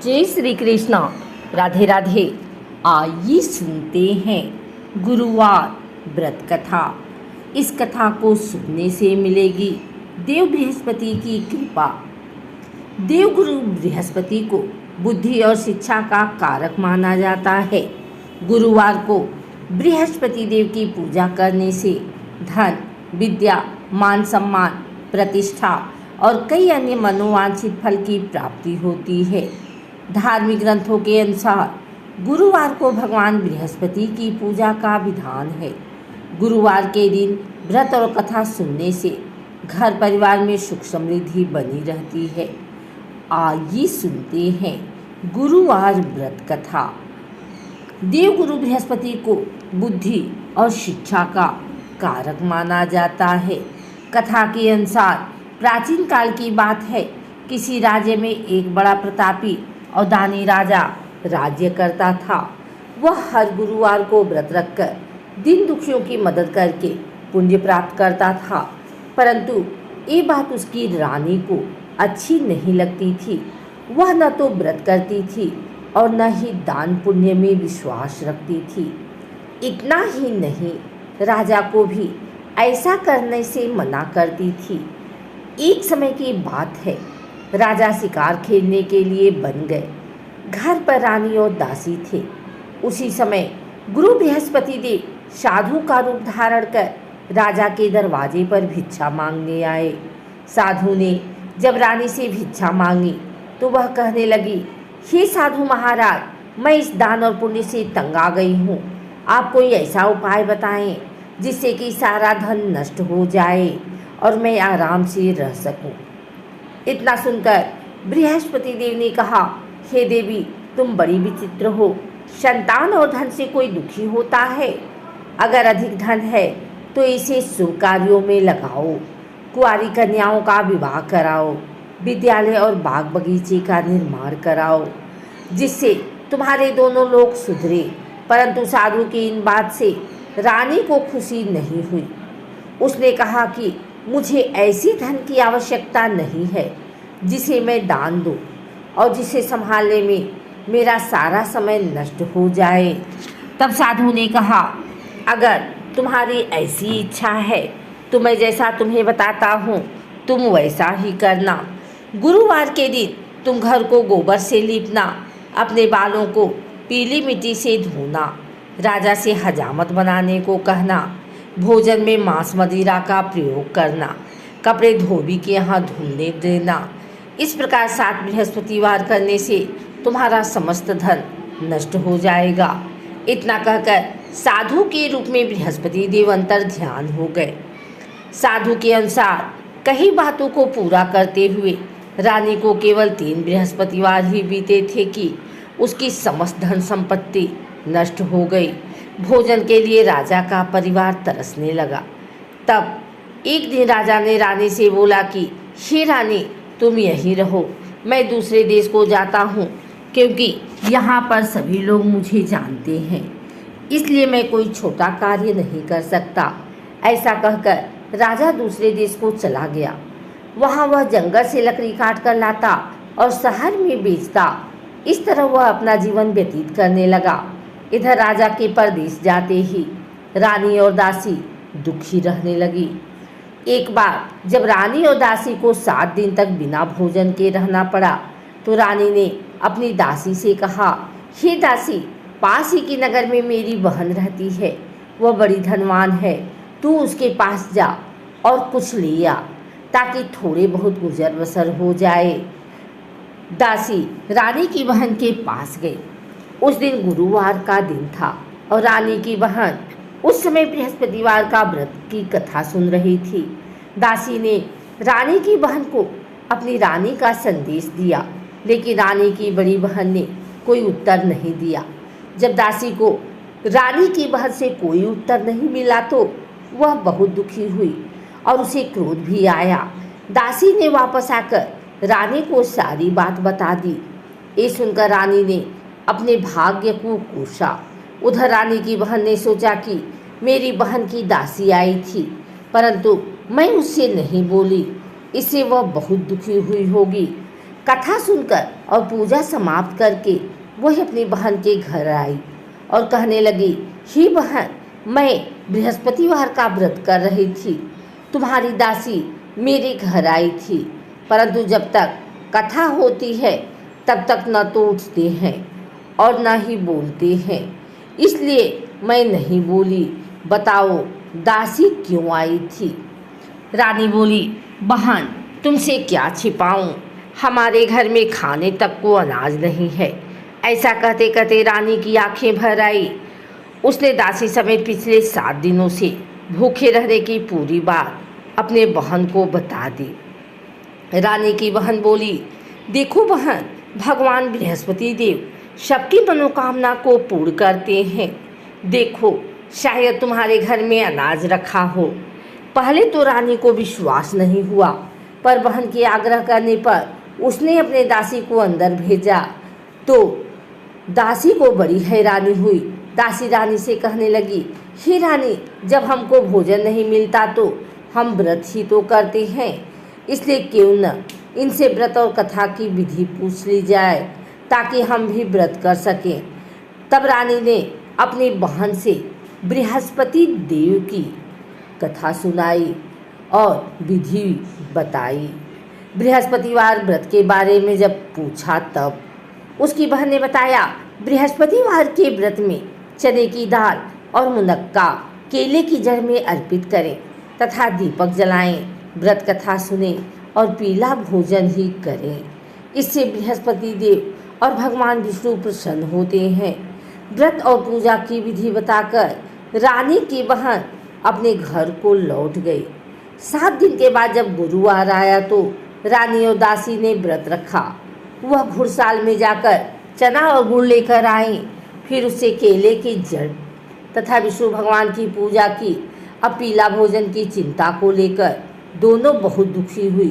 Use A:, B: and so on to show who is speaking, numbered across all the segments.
A: जय श्री कृष्णा। राधे राधे। आइए सुनते हैं गुरुवार व्रत कथा। इस कथा को सुनने से मिलेगी देव बृहस्पति की कृपा। देव गुरु बृहस्पति को बुद्धि और शिक्षा का कारक माना जाता है। गुरुवार को बृहस्पति देव की पूजा करने से धन, विद्या, मान सम्मान, प्रतिष्ठा और कई अन्य मनोवांछित फल की प्राप्ति होती है। धार्मिक ग्रंथों के अनुसार गुरुवार को भगवान बृहस्पति की पूजा का विधान है। गुरुवार के दिन व्रत और कथा सुनने से घर परिवार में सुख समृद्धि बनी रहती है। आइए सुनते हैं गुरुवार व्रत कथा। देव गुरु बृहस्पति को बुद्धि और शिक्षा का कारक माना जाता है। कथा के अनुसार प्राचीन काल की बात है, किसी राज्य में एक बड़ा प्रतापी और दानी राजा राज्य करता था। वह हर गुरुवार को व्रत रखकर दीन दुखियों की मदद करके पुण्य प्राप्त करता था, परंतु ये बात उसकी रानी को अच्छी नहीं लगती थी। वह न तो व्रत करती थी और न ही दान पुण्य में विश्वास रखती थी। इतना ही नहीं, राजा को भी ऐसा करने से मना करती थी। एक समय की बात है, राजा शिकार खेलने के लिए बन गए। घर पर रानी और दासी थे। उसी समय गुरु बृहस्पति देव साधु का रूप धारण कर राजा के दरवाजे पर भिक्षा मांगने आए। साधु ने जब रानी से भिक्षा मांगी तो वह कहने लगी, हे साधु महाराज, मैं इस दान और पुण्य से तंग आ गई हूँ। आप कोई ऐसा उपाय बताएं जिससे कि सारा धन नष्ट हो जाए और मैं आराम से रह सकूं। इतना सुनकर बृहस्पति देव ने कहा, हे देवी, तुम बड़ी विचित्र हो। संतान और धन से कोई दुखी होता है? अगर अधिक धन है तो इसे शुभ कार्यों में लगाओ। कुंवारी कन्याओं का विवाह कराओ, विद्यालय और बाग बगीचे का निर्माण कराओ, जिससे तुम्हारे दोनों लोग सुधरे। परंतु साधु की इन बात से रानी को खुशी नहीं हुई। उसने कहा कि मुझे ऐसी धन की आवश्यकता नहीं है जिसे मैं दान दूं और जिसे संभालने में मेरा सारा समय नष्ट हो जाए। तब साधु ने कहा, अगर तुम्हारी ऐसी इच्छा है तो मैं जैसा तुम्हें बताता हूँ तुम वैसा ही करना। गुरुवार के दिन तुम घर को गोबर से लीपना, अपने बालों को पीली मिट्टी से धोना, राजा से हजामत बनाने को कहना, भोजन में मांस मदिरा का प्रयोग करना, कपड़े धोबी के यहाँ धुलने देना। इस प्रकार 7 बृहस्पतिवार करने से तुम्हारा समस्त धन नष्ट हो जाएगा। इतना कहकर साधु के रूप में बृहस्पति देव अंतर ध्यान हो गए। साधु के अनुसार कई बातों को पूरा करते हुए रानी को केवल 3 बृहस्पतिवार ही बीते थे कि उसकी समस्त धन संपत्ति नष्ट हो गई। भोजन के लिए राजा का परिवार तरसने लगा। तब एक दिन राजा ने रानी से बोला कि हे रानी, तुम यहीं रहो, मैं दूसरे देश को जाता हूँ, क्योंकि यहाँ पर सभी लोग मुझे जानते हैं, इसलिए मैं कोई छोटा कार्य नहीं कर सकता। ऐसा कहकर राजा दूसरे देश को चला गया। वहाँ वह जंगल से लकड़ी काट कर लाता और शहर में बेचता। इस तरह वह अपना जीवन व्यतीत करने लगा। इधर राजा के परदेश जाते ही रानी और दासी दुखी रहने लगी। एक बार जब रानी और दासी को 7 दिन तक बिना भोजन के रहना पड़ा तो रानी ने अपनी दासी से कहा, हे दासी, पास ही के नगर में मेरी बहन रहती है, वह बड़ी धनवान है, तू उसके पास जा और कुछ ले आ ताकि थोड़े बहुत गुजर बसर हो जाए। दासी रानी की बहन के पास गई। उस दिन गुरुवार का दिन था और रानी की बहन उस समय बृहस्पतिवार का व्रत की कथा सुन रही थी। दासी ने रानी की बहन को अपनी रानी का संदेश दिया, लेकिन रानी की बड़ी बहन ने कोई उत्तर नहीं दिया। जब दासी को रानी की बहन से कोई उत्तर नहीं मिला तो वह बहुत दुखी हुई और उसे क्रोध भी आया। दासी ने वापस आकर रानी को सारी बात बता दी। ये सुनकर रानी ने अपने भाग्य को कोसा। उधर रानी की बहन ने सोचा कि मेरी बहन की दासी आई थी, परंतु मैं उससे नहीं बोली, इससे वह बहुत दुखी हुई होगी। कथा सुनकर और पूजा समाप्त करके वह अपनी बहन के घर आई और कहने लगी, ही बहन, मैं बृहस्पतिवार का व्रत कर रही थी। तुम्हारी दासी मेरे घर आई थी, परंतु जब तक कथा होती है तब तक न तो उठते हैं और न ही बोलते हैं, इसलिए मैं नहीं बोली। बताओ दासी क्यों आई थी? रानी बोली, बहन, तुमसे क्या छिपाऊं, हमारे घर में खाने तक को अनाज नहीं है। ऐसा कहते कहते रानी की आंखें भर आई। उसने दासी समेत पिछले 7 दिनों से भूखे रहने की पूरी बात अपने बहन को बता दी। रानी की बहन बोली, देखो बहन, भगवान बृहस्पति देव सबकी मनोकामना को पूर्ण करते हैं। देखो, शायद तुम्हारे घर में अनाज रखा हो। पहले तो रानी को विश्वास नहीं हुआ, पर बहन के आग्रह करने पर उसने अपने दासी को अंदर भेजा तो दासी को बड़ी हैरानी हुई। दासी रानी से कहने लगी, हे रानी, जब हमको भोजन नहीं मिलता तो हम व्रत ही तो करते हैं, इसलिए क्यों न इनसे व्रत और कथा की विधि पूछ ली जाए ताकि हम भी व्रत कर सकें। तब रानी ने अपनी बहन से बृहस्पति देव की कथा सुनाई और विधि बताई। बृहस्पतिवार व्रत के बारे में जब पूछा तब उसकी बहन ने बताया, बृहस्पतिवार के व्रत में चने की दाल और मुनक्का केले की जड़ में अर्पित करें तथा दीपक जलाएं, व्रत कथा सुने और पीला भोजन ही करें। इससे बृहस्पति देव और भगवान विष्णु प्रसन्न होते हैं। व्रत और पूजा की विधि बताकर रानी की बहन अपने घर को लौट गई। 7 दिन के बाद जब गुरुवार आया तो रानी और दासी ने व्रत रखा। वह घुड़साल में जाकर चना और गुड़ लेकर आई, फिर उससे केले की जड़ तथा विष्णु भगवान की पूजा की। अब पीला भोजन की चिंता को लेकर दोनों बहुत दुखी हुई।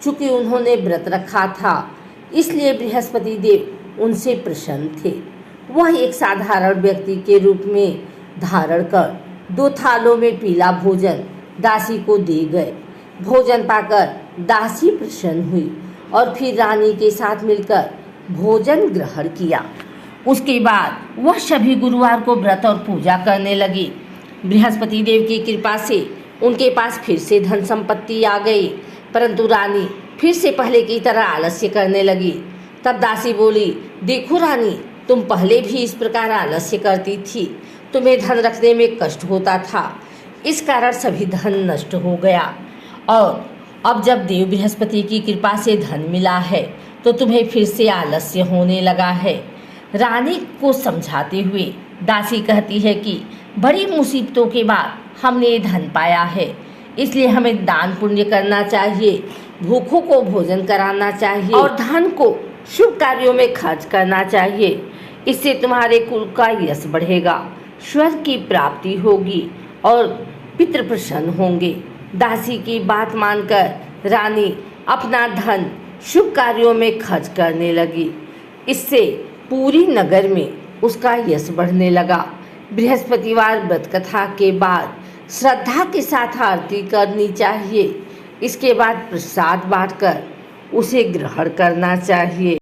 A: चूँकि उन्होंने व्रत रखा था, इसलिए बृहस्पति देव उनसे प्रसन्न थे। वह एक साधारण व्यक्ति के रूप में धारण कर 2 थालों में पीला भोजन दासी को दे गए। भोजन पाकर दासी प्रसन्न हुई और फिर रानी के साथ मिलकर भोजन ग्रहण किया। उसके बाद वह सभी गुरुवार को व्रत और पूजा करने लगी। बृहस्पति देव की कृपा से उनके पास फिर से धन संपत्ति आ गई, परंतु रानी फिर से पहले की तरह आलस्य करने लगी। तब दासी बोली, देखो रानी, तुम पहले भी इस प्रकार आलस्य करती थी, तुम्हें धन रखने में कष्ट होता था, इस कारण सभी धन नष्ट हो गया, और अब जब देव बृहस्पति की कृपा से धन मिला है तो तुम्हें फिर से आलस्य होने लगा है। रानी को समझाते हुए दासी कहती है कि बड़ी मुसीबतों के बाद हमने ये धन पाया है, इसलिए हमें दान पुण्य करना चाहिए, भूखों को भोजन कराना चाहिए और धन को शुभ कार्यों में खर्च करना चाहिए। इससे तुम्हारे कुल का यश बढ़ेगा, स्वर्ग की प्राप्ति होगी और पितृ प्रसन्न होंगे। दासी की बात मानकर रानी अपना धन शुभ कार्यों में खर्च करने लगी। इससे पूरी नगर में उसका यश बढ़ने लगा। बृहस्पतिवार व्रत कथा के बाद श्रद्धा के साथ आरती करनी चाहिए। इसके बाद प्रसाद बांटकर उसे ग्रहण करना चाहिए।